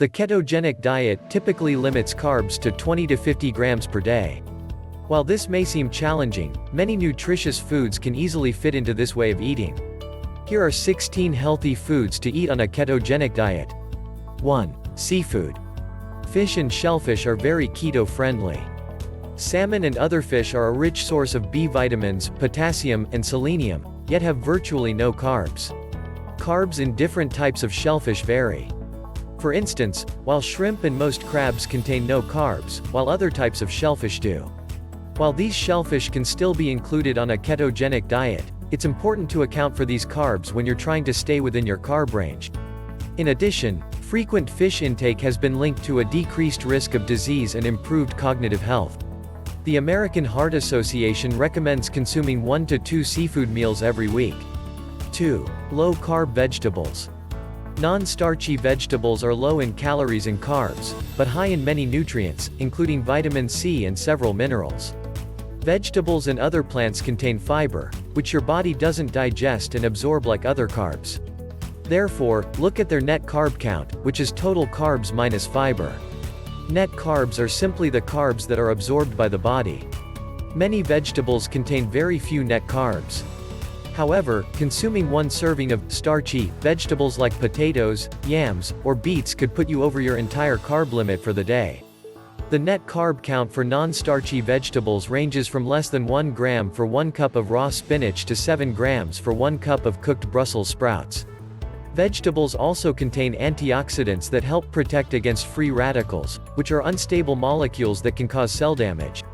The ketogenic diet typically limits carbs to 20 to 50 grams per day. While this may seem challenging, many nutritious foods can easily fit into this way of eating. Here are 16 healthy foods to eat on a ketogenic diet. 1. Seafood. Fish and shellfish are very keto-friendly. Salmon and other fish are a rich source of B vitamins, potassium, and selenium, yet have virtually no carbs. Carbs in different types of shellfish vary. For instance, while shrimp and most crabs contain no carbs, while other types of shellfish do. While these shellfish can still be included on a ketogenic diet, it's important to account for these carbs when you're trying to stay within your carb range. In addition, frequent fish intake has been linked to a decreased risk of disease and improved cognitive health. The American Heart Association recommends consuming 1 to 2 seafood meals every week. 2. Low-carb vegetables. Non-starchy vegetables are low in calories and carbs, but high in many nutrients, including vitamin C and several minerals. Vegetables and other plants contain fiber, which your body doesn't digest and absorb like other carbs. Therefore, look at their net carb count, which is total carbs minus fiber. Net carbs are simply the carbs that are absorbed by the body. Many vegetables contain very few net carbs. However, consuming 1 serving of starchy vegetables like potatoes, yams, or beets could put you over your entire carb limit for the day. The net carb count for non-starchy vegetables ranges from less than 1 gram for 1 cup of raw spinach to 7 grams for 1 cup of cooked Brussels sprouts. Vegetables also contain antioxidants that help protect against free radicals, which are unstable molecules that can cause cell damage.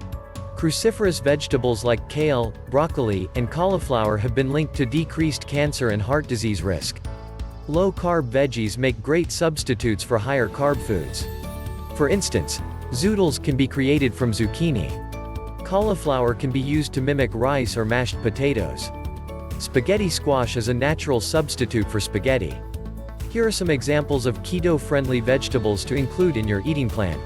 Cruciferous vegetables like kale, broccoli, and cauliflower have been linked to decreased cancer and heart disease risk. Low-carb veggies make great substitutes for higher carb foods. For instance, zoodles can be created from zucchini. Cauliflower can be used to mimic rice or mashed potatoes. Spaghetti squash is a natural substitute for spaghetti. Here are some examples of keto-friendly vegetables to include in your eating plan.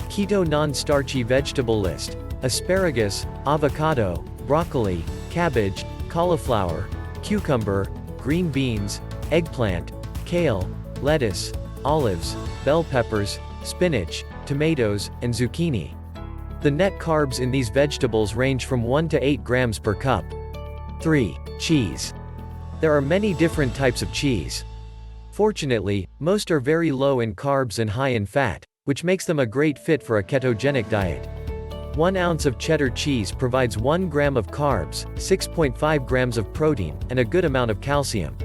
Keto non-starchy vegetable list: asparagus, avocado, broccoli, cabbage, cauliflower, cucumber, green beans, eggplant, kale, lettuce, olives, bell peppers, spinach, tomatoes, and zucchini. The net carbs in these vegetables range from 1 to 8 grams per cup. 3. Cheese. There are many different types of cheese. Fortunately, most are very low in carbs and high in fat, which makes them a great fit for a ketogenic diet. 1 ounce of cheddar cheese provides 1 gram of carbs, 6.5 grams of protein, and a good amount of calcium.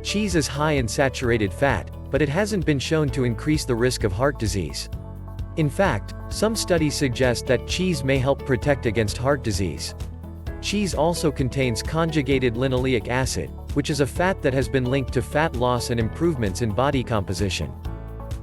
Cheese is high in saturated fat, but it hasn't been shown to increase the risk of heart disease. In fact, some studies suggest that cheese may help protect against heart disease. Cheese also contains conjugated linoleic acid, which is a fat that has been linked to fat loss and improvements in body composition.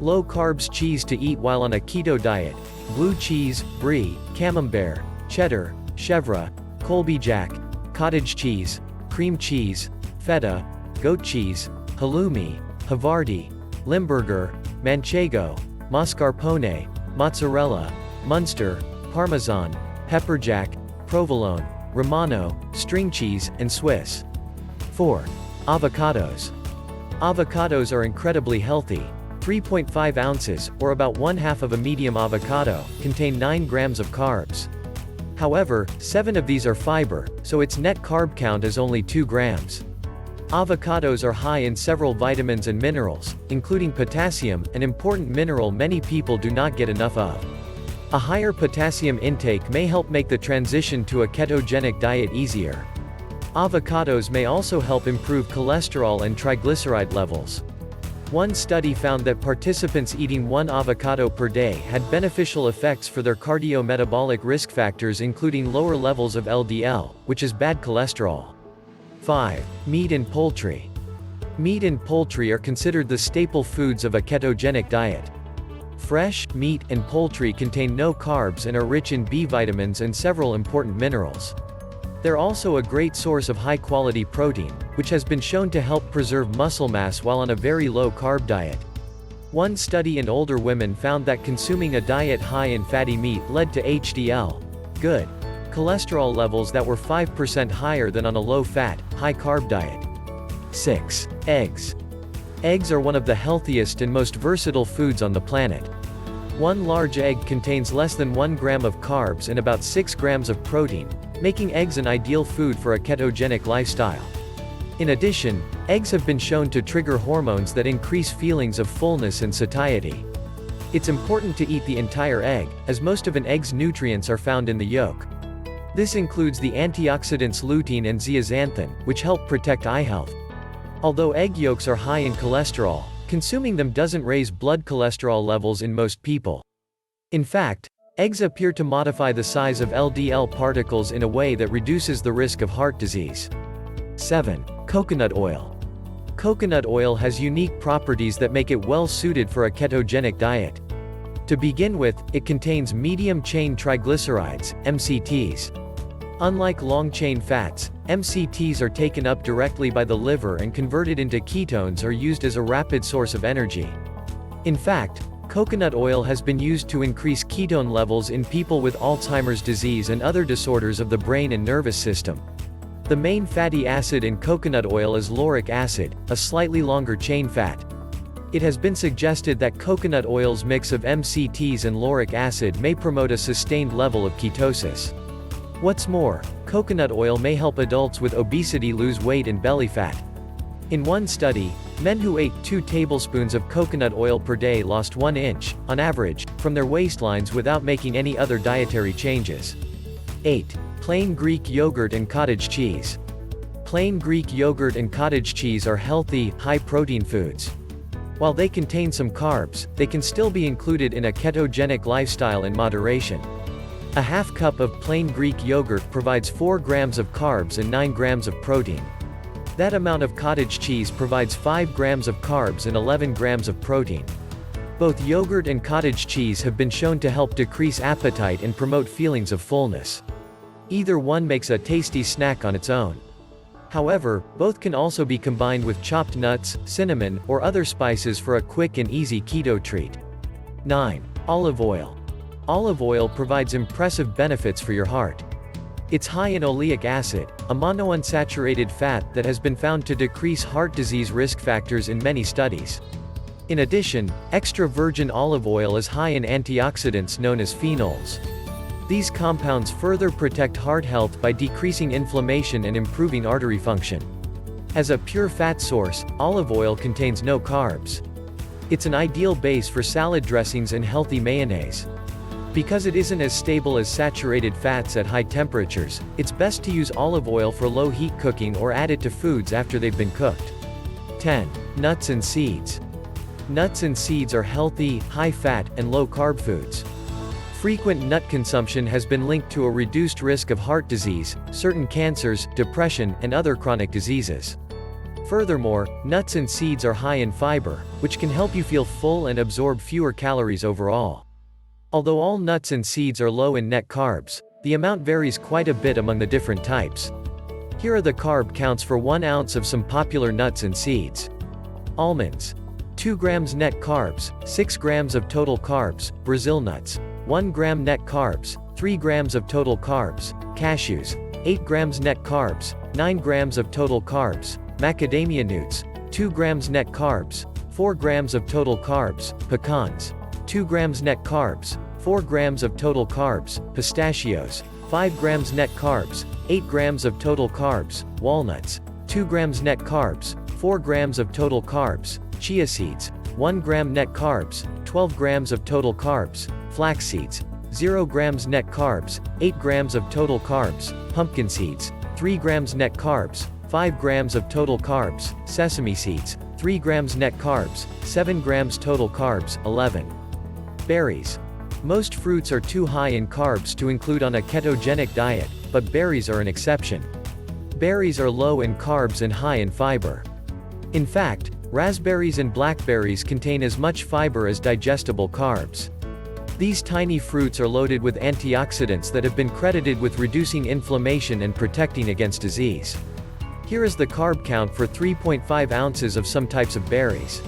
Low-carbs cheese to eat while on a keto diet: blue cheese, brie, camembert, cheddar, chèvre, Colby Jack, cottage cheese, cream cheese, feta, goat cheese, halloumi, Havarti, Limburger, Manchego, mascarpone, mozzarella, Munster, Parmesan, pepper jack, provolone, Romano, string cheese, and Swiss. 4. Avocados. Avocados are incredibly healthy. 3.5 ounces, or about 1/2 of a medium avocado, contain 9 grams of carbs. However, 7 of these are fiber, so its net carb count is only 2 grams. Avocados are high in several vitamins and minerals, including potassium, an important mineral many people do not get enough of. A higher potassium intake may help make the transition to a ketogenic diet easier. Avocados may also help improve cholesterol and triglyceride levels. One study found that participants eating 1 avocado per day had beneficial effects for their cardiometabolic risk factors, including lower levels of LDL, which is bad cholesterol. 5. Meat and poultry. Meat and poultry are considered the staple foods of a ketogenic diet. Fresh meat and poultry contain no carbs and are rich in B vitamins and several important minerals. They're also a great source of high-quality protein, which has been shown to help preserve muscle mass while on a very low-carb diet. One study in older women found that consuming a diet high in fatty meat led to HDL, good cholesterol levels that were 5% higher than on a low-fat, high-carb diet. 6. Eggs. Eggs are one of the healthiest and most versatile foods on the planet. One large egg contains less than 1 gram of carbs and about 6 grams of protein, making eggs an ideal food for a ketogenic lifestyle. In addition, eggs have been shown to trigger hormones that increase feelings of fullness and satiety. It's important to eat the entire egg, as most of an egg's nutrients are found in the yolk. This includes the antioxidants lutein and zeaxanthin, which help protect eye health. Although egg yolks are high in cholesterol, consuming them doesn't raise blood cholesterol levels in most people. In fact, eggs appear to modify the size of LDL particles in a way that reduces the risk of heart disease. 7. Coconut oil. Coconut oil has unique properties that make it well suited for a ketogenic diet. To begin with, it contains medium-chain triglycerides, MCTs. Unlike long-chain fats, MCTs are taken up directly by the liver and converted into ketones or used as a rapid source of energy. In fact, coconut oil has been used to increase ketone levels in people with Alzheimer's disease and other disorders of the brain and nervous system. The main fatty acid in coconut oil is lauric acid, a slightly longer chain fat. It has been suggested that coconut oil's mix of MCTs and lauric acid may promote a sustained level of ketosis. What's more, coconut oil may help adults with obesity lose weight and belly fat. In one study, men who ate 2 tablespoons of coconut oil per day lost 1 inch, on average, from their waistlines without making any other dietary changes. 8. Plain Greek yogurt and cottage cheese. Plain Greek yogurt and cottage cheese are healthy, high-protein foods. While they contain some carbs, they can still be included in a ketogenic lifestyle in moderation. A half cup of plain Greek yogurt provides 4 grams of carbs and 9 grams of protein. That amount of cottage cheese provides 5 grams of carbs and 11 grams of protein. Both yogurt and cottage cheese have been shown to help decrease appetite and promote feelings of fullness. Either one makes a tasty snack on its own. However, both can also be combined with chopped nuts, cinnamon, or other spices for a quick and easy keto treat. 9. Olive oil. Olive oil provides impressive benefits for your heart. It's high in oleic acid, a monounsaturated fat that has been found to decrease heart disease risk factors in many studies. In addition, extra virgin olive oil is high in antioxidants known as phenols. These compounds further protect heart health by decreasing inflammation and improving artery function. As a pure fat source, olive oil contains no carbs. It's an ideal base for salad dressings and healthy mayonnaise. Because it isn't as stable as saturated fats at high temperatures, it's best to use olive oil for low-heat cooking or add it to foods after they've been cooked. 10. Nuts and seeds. Nuts and seeds are healthy, high-fat, and low-carb foods. Frequent nut consumption has been linked to a reduced risk of heart disease, certain cancers, depression, and other chronic diseases. Furthermore, nuts and seeds are high in fiber, which can help you feel full and absorb fewer calories overall. Although all nuts and seeds are low in net carbs, the amount varies quite a bit among the different types. Here are the carb counts for 1 ounce of some popular nuts and seeds. Almonds. 2 grams net carbs, 6 grams of total carbs. Brazil nuts. 1 gram net carbs, 3 grams of total carbs. Cashews. 8 grams net carbs, 9 grams of total carbs. Macadamia nuts. 2 grams net carbs, 4 grams of total carbs. Pecans. 2 grams net carbs, 4 grams of total carbs. Pistachios. 5 grams net carbs, 8 grams of total carbs. Walnuts. 2 grams net carbs, 4 grams of total carbs. Chia seeds. 1 gram net carbs, 12 grams of total carbs. Flax seeds. 0 grams net carbs, 8 grams of total carbs. Pumpkin seeds. 3 grams net carbs, 5 grams of total carbs. Sesame seeds. 3 grams net carbs, 7 grams total carbs. 11. Berries. Most fruits are too high in carbs to include on a ketogenic diet, but berries are an exception. Berries are low in carbs and high in fiber. In fact, raspberries and blackberries contain as much fiber as digestible carbs. These tiny fruits are loaded with antioxidants that have been credited with reducing inflammation and protecting against disease. Here is the carb count for 3.5 ounces of some types of berries.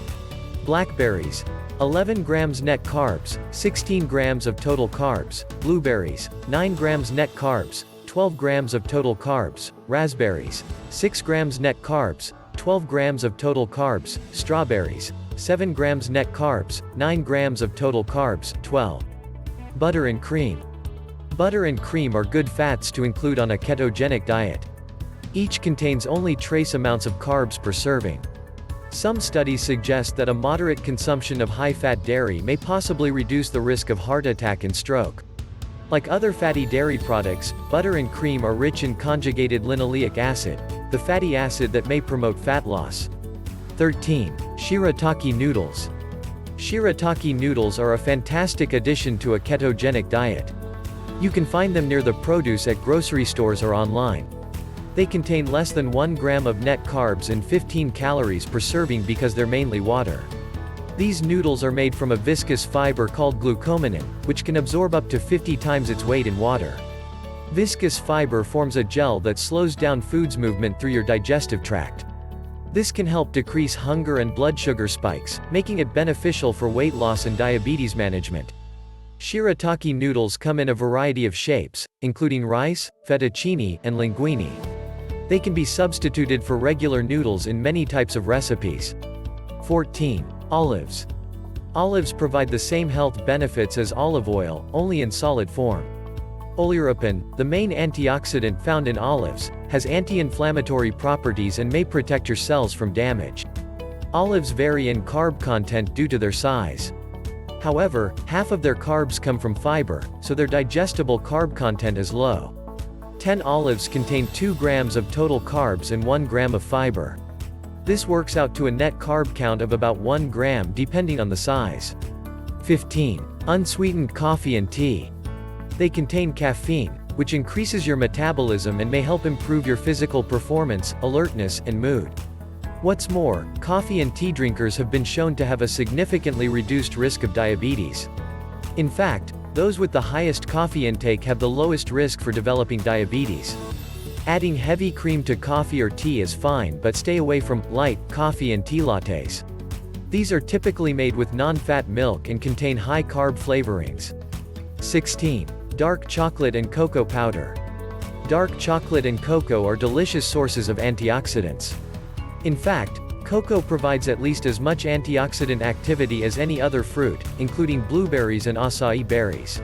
Blackberries. 11 grams net carbs, 16 grams of total carbs. Blueberries. 9 grams net carbs, 12 grams of total carbs. Raspberries. 6 grams net carbs, 12 grams of total carbs. Strawberries, 7 grams net carbs, 9 grams of total carbs. 12. Butter and cream. Butter and cream are good fats to include on a ketogenic diet. Each contains only trace amounts of carbs per serving. Some studies suggest that a moderate consumption of high-fat dairy may possibly reduce the risk of heart attack and stroke. Like other fatty dairy products, butter and cream are rich in conjugated linoleic acid, the fatty acid that may promote fat loss. 13. Shirataki noodles. Shirataki noodles are a fantastic addition to a ketogenic diet. You can find them near the produce at grocery stores or online. They contain less than 1 gram of net carbs and 15 calories per serving because they're mainly water. These noodles are made from a viscous fiber called glucomannan, which can absorb up to 50 times its weight in water. Viscous fiber forms a gel that slows down food's movement through your digestive tract. This can help decrease hunger and blood sugar spikes, making it beneficial for weight loss and diabetes management. Shirataki noodles come in a variety of shapes, including rice, fettuccine, and linguine. They can be substituted for regular noodles in many types of recipes. 14. Olives. Olives provide the same health benefits as olive oil, only in solid form. Oleuropein, the main antioxidant found in olives, has anti-inflammatory properties and may protect your cells from damage. Olives vary in carb content due to their size. However, half of their carbs come from fiber, so their digestible carb content is low. 10 olives contain 2 grams of total carbs and 1 gram of fiber. This works out to a net carb count of about 1 gram depending on the size. 15. Unsweetened coffee and tea. They contain caffeine, which increases your metabolism and may help improve your physical performance, alertness, and mood. What's more, coffee and tea drinkers have been shown to have a significantly reduced risk of diabetes. In fact, those with the highest coffee intake have the lowest risk for developing diabetes. Adding heavy cream to coffee or tea is fine, but stay away from light coffee and tea lattes. These are typically made with non-fat milk and contain high-carb flavorings. 16. Dark chocolate and cocoa powder. Dark chocolate and cocoa are delicious sources of antioxidants. In fact, cocoa provides at least as much antioxidant activity as any other fruit, including blueberries and acai berries.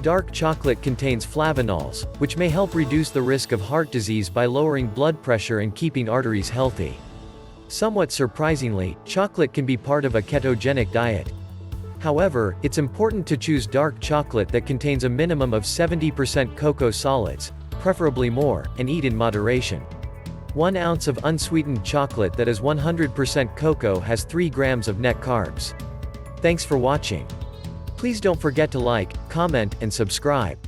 Dark chocolate contains flavanols, which may help reduce the risk of heart disease by lowering blood pressure and keeping arteries healthy. Somewhat surprisingly, chocolate can be part of a ketogenic diet. However, it's important to choose dark chocolate that contains a minimum of 70% cocoa solids, preferably more, and eat in moderation. 1 ounce of unsweetened chocolate that is 100% cocoa has 3 grams of net carbs. Thanks for watching. Please don't forget to like, comment, and subscribe.